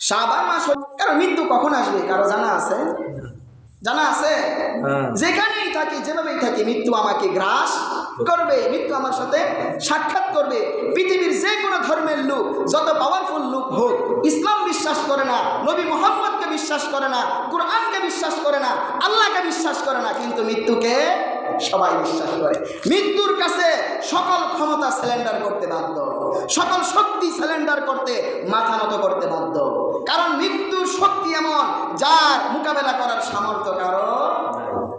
শাবান মাস, কারণ মৃত্যু কখন আসবে কারো জানা আছে? জানা আছে? যেখানেই থাকি, যেভাবেই থাকি, মৃত্যু আমাকে গ্রাস করবে, মৃত্যু আমার সাথে সাক্ষাৎ করবে। পৃথিবীর যে কোনো ধর্মের লোক, যত পাওয়ারফুল লোক হোক, ইসলাম বিশ্বাস করে না, নবী মুহাম্মদকে বিশ্বাস করে না, কোরআনকে বিশ্বাস করে না, আল্লাহকে বিশ্বাস করে না, কিন্তু মৃত্যুকে সবাই বিশ্বাস করে। মৃত্যুর কাছে সকল ক্ষমতা সিলিন্ডার করতে বাধ্য, সকল শক্তি সিলিন্ডার করতে, মাথা নত করতে বাধ্য। কারণ মৃত্যুর শক্তি এমন, যার মোকাবেলা করার সামর্থ্য কারো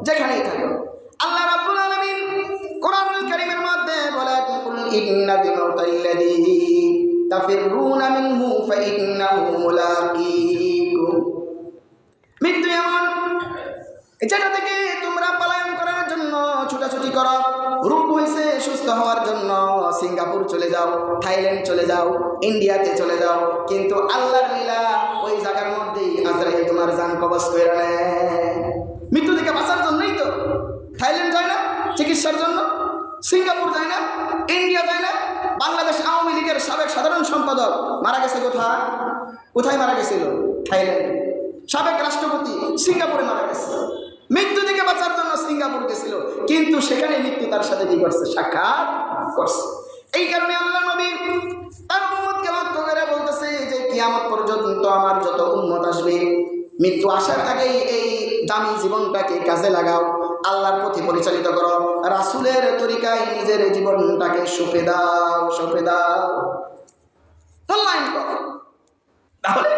যেখানেই থাকো। আল্লাহ রাব্বুল আলামিন কোরআনুল কারীমের মধ্যে বলেন, কুল ইন্নাল মাউতাল্লাযী তাফিরুনা মিনহু ফাইন্নাহু মুলাকীকুম। মৃত্যু এমন, যেটা থেকে তোমরা পলায়ন করার জন্য ছুটাছুটি করো। রোগ হয়েছে, সুস্থ হওয়ার জন্য সিঙ্গাপুর চলে যাও, থাইল্যান্ড চলে যাও, ইন্ডিয়াতে চলে যাও, কিন্তু আল্লাহর লীলা ওই জায়গার মধ্যেই আজরাইল তোমার জান কবজ করে নেয়। মৃত্যু থেকে বাঁচার জন্যই তো থাইল্যান্ড যায় না চিকিৎসার জন্য, সিঙ্গাপুর যায় না, ইন্ডিয়া যায় না। বাংলাদেশ আওয়ামী লীগের সাবেক সাধারণ সম্পাদক মারা গেছে কোথায়? কোথায় মারা গেছিল? থাইল্যান্ডে। সাবেক রাষ্ট্রপতি সিঙ্গাপুরে মারা গেছে। মৃত্যু থেকে বাঁচার জন্য সিঙ্গাপুর গেছিল, কিন্তু সেখানে মৃত্যু তার সাথে কি করছে? সাক্ষাৎ করছে। এই কারণে আল্লাহ নবী তার উম্মতকে লক্ষ্য করে বলতেছে যে কিয়ামত পর্যন্ত আমার যত উম্মত আসবে, মৃত্যু আসার আগেই এই দামি জীবনটাকে কাজে লাগাও, আল্লাহর পথে পরিচালিত করো, রাসূলের তরিকায় নিজের জীবনটাকে সঁপে দাও, সঁপে দাও, মূল্যায়ন করো। তাহলে